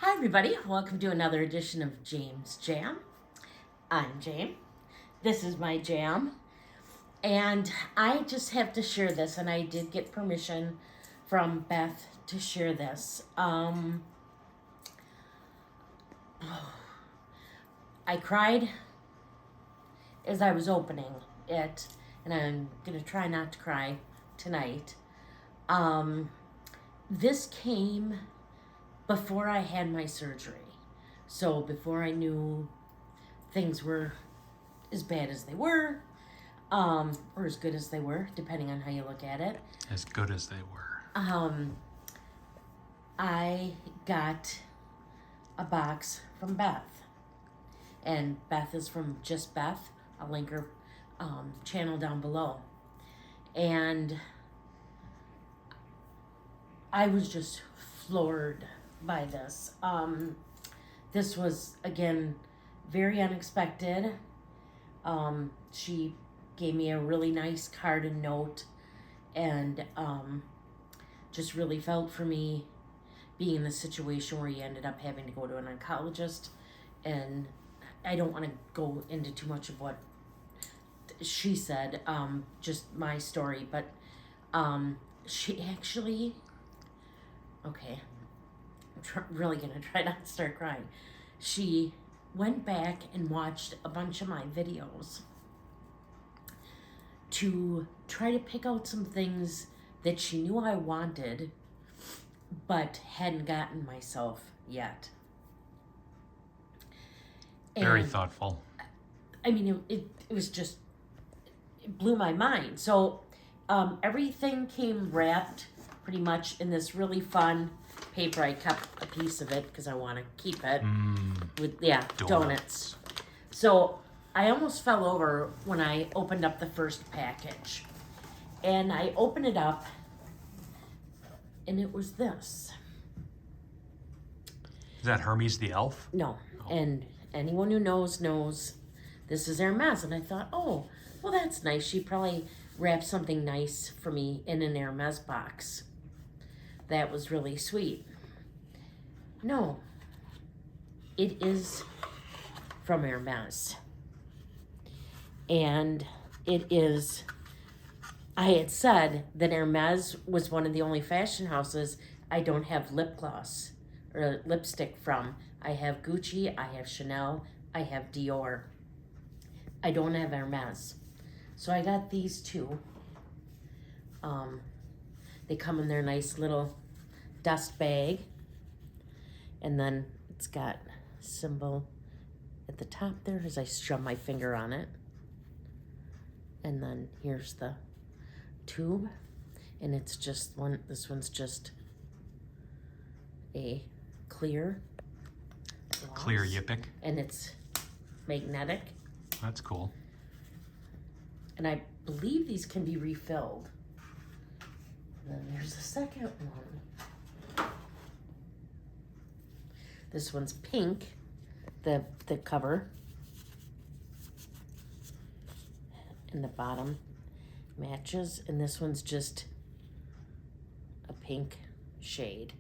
Hi everybody, welcome to another edition of James Jam. I'm Jame. This is my jam. And I just have to share this, and I did get permission from Beth to share this. I cried as I was opening it, and I'm gonna try not to cry tonight. This came before I had my surgery. So before I knew things were as bad as they were, or as good as they were, depending on how you look at it. As good as they were. I got a box from Beth. And Beth is from Just Beth. I'll link her channel down below. And I was just floored by this. This was, again, very unexpected. She gave me a really nice card and note, and just really felt for me being in the situation where you ended up having to go to an oncologist. And I don't want to go into too much of what she said, just my story, but she actually, okay, I'm really going to try not to start crying. She went back and watched a bunch of my videos to try to pick out some things that she knew I wanted, but hadn't gotten myself yet. Very thoughtful. I mean, it was just, it blew my mind. So everything came wrapped pretty much in this really fun paper. I kept a piece of it because I want to keep it with, donuts. So I almost fell over when I opened up the first package. And I opened it up, and it was this. Is that Hermes the elf? No. Oh. And anyone who knows this is Hermes. And I thought, oh, well, that's nice. She probably wrapped something nice for me in an Hermes box. That was really sweet. No, it is from Hermes. And it is, I had said that Hermes was one of the only fashion houses I don't have lip gloss or lipstick from. I have Gucci, I have Chanel, I have Dior. I don't have Hermes. So I got these two. They come in their nice little dust bag. And then it's got a symbol at the top there as I shove my finger on it. And then here's the tube. And it's just one, this one's just a clear gloss. Clear Yippic. And it's magnetic. That's cool. And I believe these can be refilled. And then there's the second one. This one's pink, the cover. And the bottom matches. And this one's just a pink shade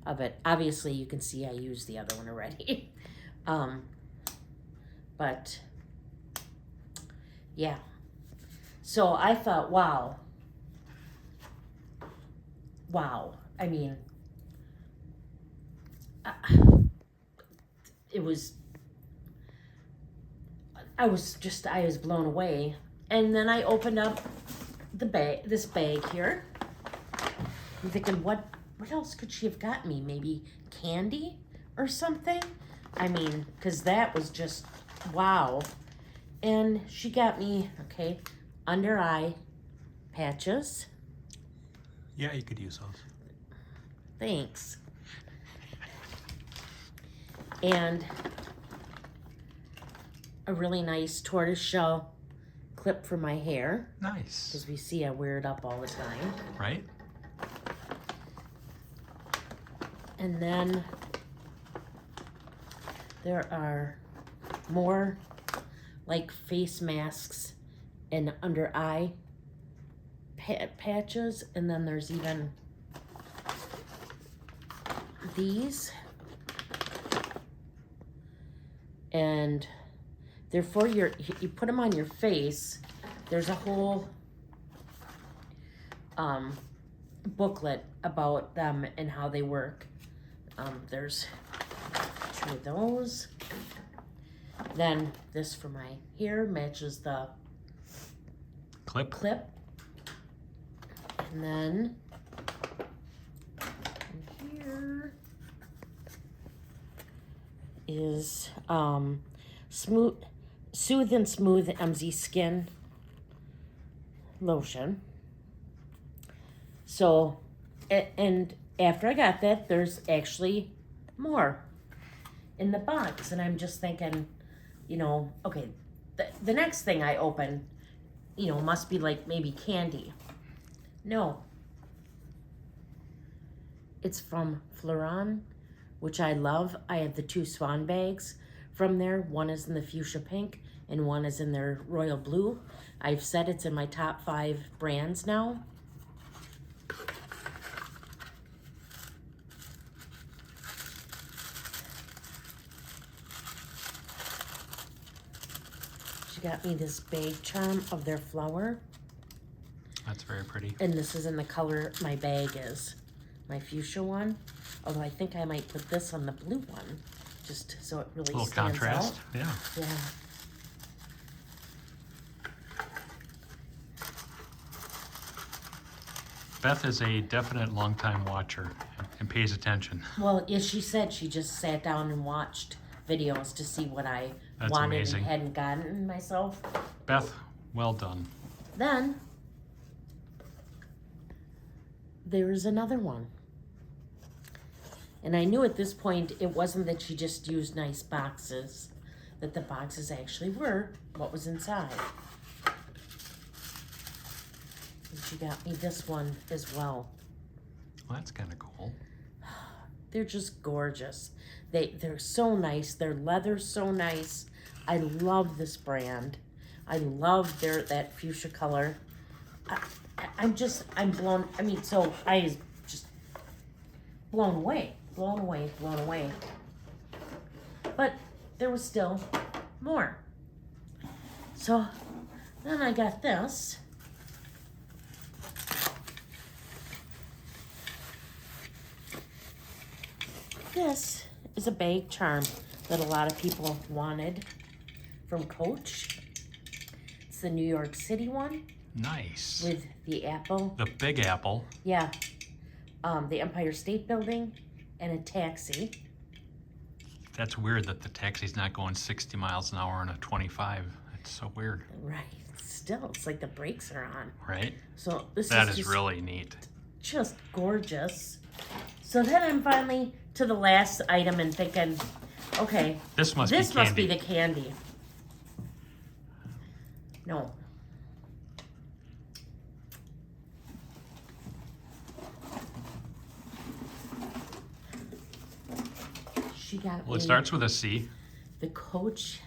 of it. Obviously, you can see I used the other one already. But, yeah. So I thought, wow. I mean, it was, I was blown away. And then I opened up the bag, this bag here. I'm thinking, what else could she have got me? Maybe candy or something? I mean, because that was just, wow. And she got me, okay, under eye patches. Yeah, you could use those. Thanks. And a really nice tortoiseshell clip for my hair. Nice. As we see, I wear it up all the time. Right? And then there are more like face masks and under eye patches. And then there's even these And they're for your, you put them on your face. There's a whole booklet about them and how they work. There's 2 of those. Then this for my hair matches the Clip. And then here is Soothe and Smooth MZ Skin Lotion. So, and after I got that, there's actually more in the box. And I'm just thinking, you know, okay, the next thing I open, you know, must be like maybe candy. No. It's from Fleuron, which I love. I have the 2 swan bags from there. One is in the fuchsia pink and one is in their royal blue. I've said it's in my top 5 brands now. She got me this bag charm of their flower. That's very pretty. And this is in the color my bag is. My fuchsia one. Although I think I might put this on the blue one. Just so it really A little stands contrast. out. Yeah. Yeah. Beth is a definite longtime watcher and pays attention. Well, yeah, she said she just sat down and watched videos to see what I That's wanted amazing. and hadn't gotten myself. Beth, well done. Then there is another one. And I knew at this point it wasn't that she just used nice boxes, that the boxes actually were what was inside. And she got me this one as well. Well, that's kind of cool. They're just gorgeous. They're so nice. Their leather's so nice. I love this brand. I love that fuchsia color. I'm blown. I mean, so I was just blown away. But there was still more. So then I got this. This is a bag charm that a lot of people wanted from Coach. It's the New York City one. Nice. With the apple. The Big Apple. Yeah. The Empire State Building and a taxi. That's weird that the taxi's not going 60 miles an hour on a 25. That's so weird. Right. Still, it's like the brakes are on. Right? So this That is is really neat. just gorgeous. So then I'm finally to the last item and thinking, okay, This must be the candy. No. She got Well, it me starts with a C. the Coach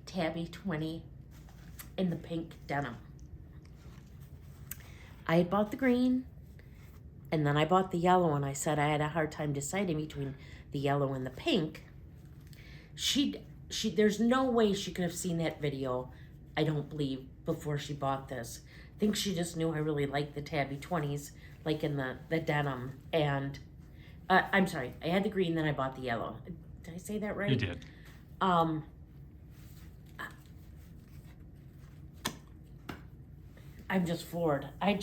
Tabby 20 in the pink denim. I had bought the green, and then I bought the yellow, and I said I had a hard time deciding between the yellow and the pink. There's no way she could have seen that video, I don't believe, before she bought this. I think she just knew I really liked the Tabby 20s, like in the denim. And, I'm sorry, I had the green, then I bought the yellow. Did I say that right? You did. I'm just floored. A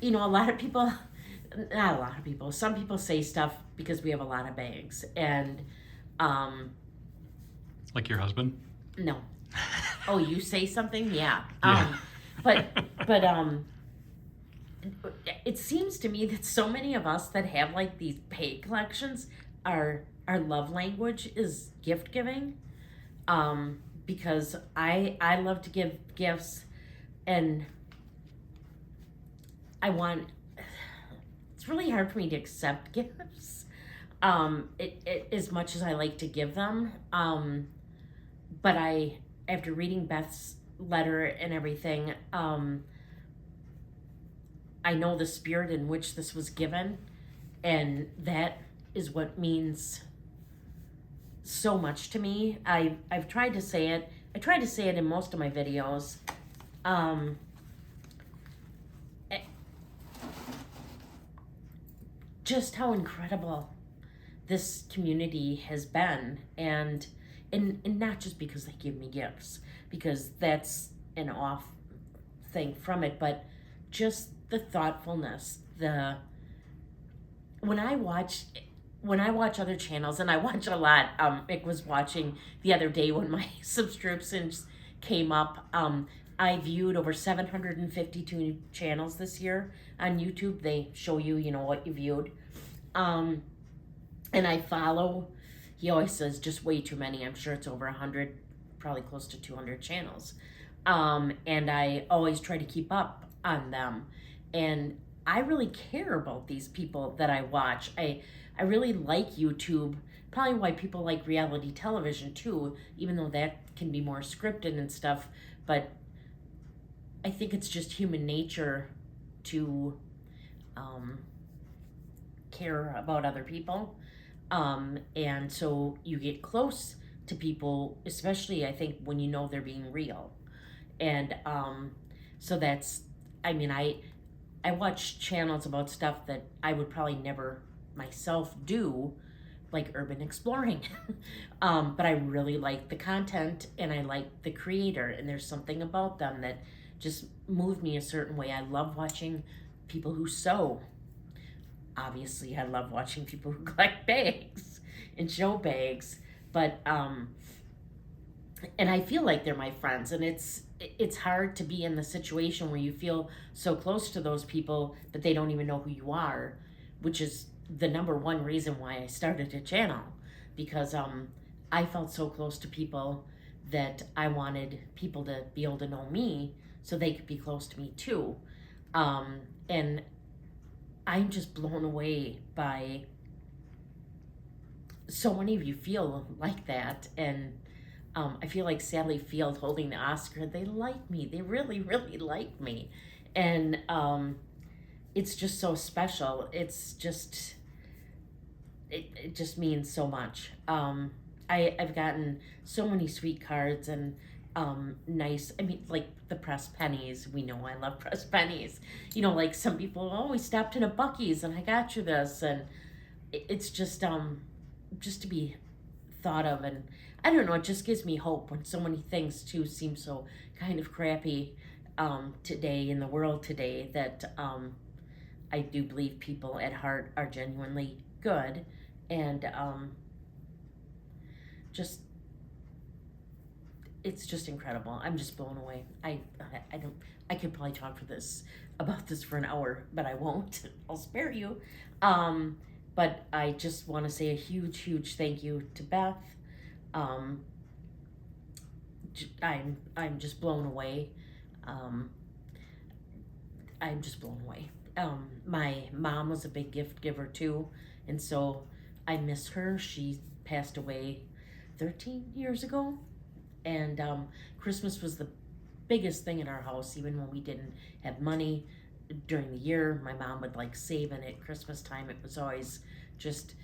lot of people, not a lot of people, some people say stuff because we have a lot of bags. And, Like your husband? no. Oh, you say something? Yeah. Yeah. But it seems to me that so many of us that have like these bag collections, our love language is gift giving. Because I love to give gifts, and it's really hard for me to accept gifts, as much as I like to give them. But after reading Beth's letter and everything, I know the spirit in which this was given, and that is what means so much to me. I've tried to say it. I try to say it in most of my videos. Just how incredible this community has been, and not just because they give me gifts, because that's an off thing from it, but just the thoughtfulness, when I watch other channels, and I watch a lot. Mick was watching the other day when my subscriptions came up. I viewed over 752 channels this year on YouTube. They show you, what you viewed. And I follow, he always says just way too many. I'm sure it's over 100, probably close to 200 channels. And I always try to keep up on them. And I really care about these people that I watch. I really like YouTube, probably why people like reality television too, even though that can be more scripted and stuff. But I think it's just human nature to care about other people. And so you get close to people, especially I think when you know they're being real. And so that's, I watch channels about stuff that I would probably never myself do, like urban exploring. But I really like the content, and I like the creator, and there's something about them that just moved me a certain way. I love watching people who sew. Obviously, I love watching people who collect bags and show bags. But and I feel like they're my friends, and it's hard to be in the situation where you feel so close to those people, but they don't even know who you are, which is the number one reason why I started a channel, because I felt so close to people that I wanted people to be able to know me so they could be close to me too. And I'm just blown away by so many of you feel like that. And I feel like Sally Field holding the Oscar, they like me. They really, really like me. And it's just so special. It's just, it just means so much. I've gotten so many sweet cards and nice, like the pressed pennies. We know I love pressed pennies. Like some people, oh, we stopped in a Buc-ee's and I got you this. And it's just to be thought of. And I don't know, it just gives me hope when so many things too seem so kind of crappy today in the world today, that I do believe people at heart are genuinely good. And it's just incredible. I'm just blown away. I could probably talk about this for an hour, but I won't. I'll spare you. But I just want to say a huge, huge thank you to Beth. I'm just blown away. I'm just blown away. My mom was a big gift giver too, and so I miss her. She passed away 13 years ago, and Christmas was the biggest thing in our house. Even when we didn't have money during the year, my mom would save, and at Christmas time it was always just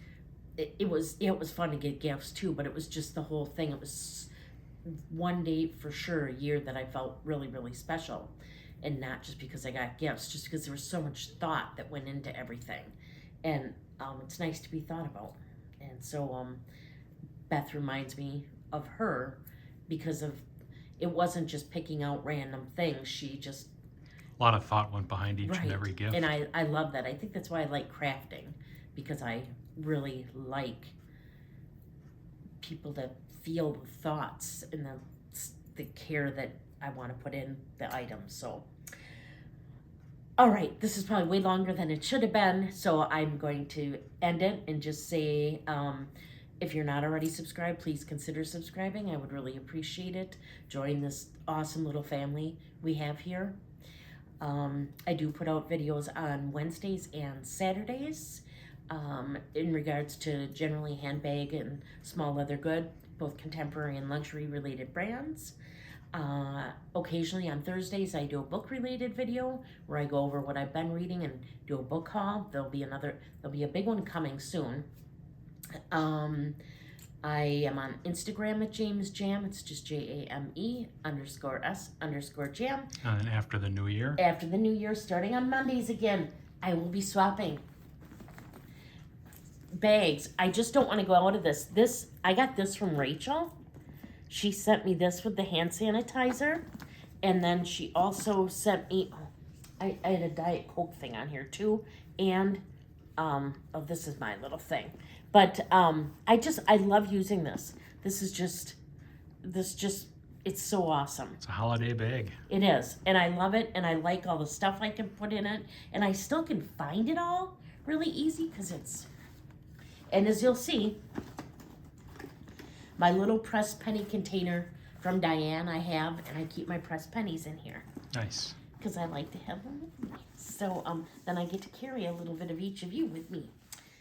it was fun to get gifts too, but it was just the whole thing. It was one day for sure a year that I felt really, really special. And not just because I got gifts, just because there was so much thought that went into everything. And it's nice to be thought about. And so Beth reminds me of her because it wasn't just picking out random things. She just... A lot of thought went behind each and every gift. And I love that. I think that's why I like crafting, because I really like people to feel the thoughts and the care that I want to put in the items. So, all right, this is probably way longer than it should have been, so I'm going to end it and just say, if you're not already subscribed, please consider subscribing. I would really appreciate it. Join this awesome little family we have here. I do put out videos on Wednesdays and Saturdays in regards to generally handbag and small leather good, both contemporary and luxury related brands. Occasionally on Thursdays I do a book related video where I go over what I've been reading and do a book haul. There'll be a big one coming soon. I am on Instagram at James Jam. It's just JAME_S_Jam. And after the new year? After the new year, starting on Mondays again, I will be swapping bags. I just don't want to go out of this. I got this from Rachel. She sent me this with the hand sanitizer. And then she also sent me, I had a Diet Coke thing on here too. And, this is my little thing. But I love using this. It's so awesome. It's a holiday bag. It is. And I love it. And I like all the stuff I can put in it. And I still can find it all really easy because and as you'll see, my little pressed penny container from Diane I have, and I keep my pressed pennies in here. Nice. Because I like to have them with me. So then I get to carry a little bit of each of you with me.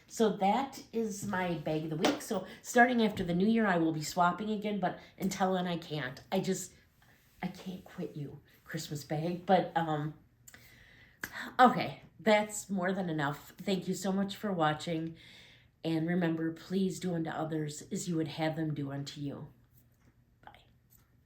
So that is my bag of the week. So starting after the new year, I will be swapping again, but until then I can't. I can't quit you, Christmas bag. But, okay, that's more than enough. Thank you so much for watching. And remember, please do unto others as you would have them do unto you.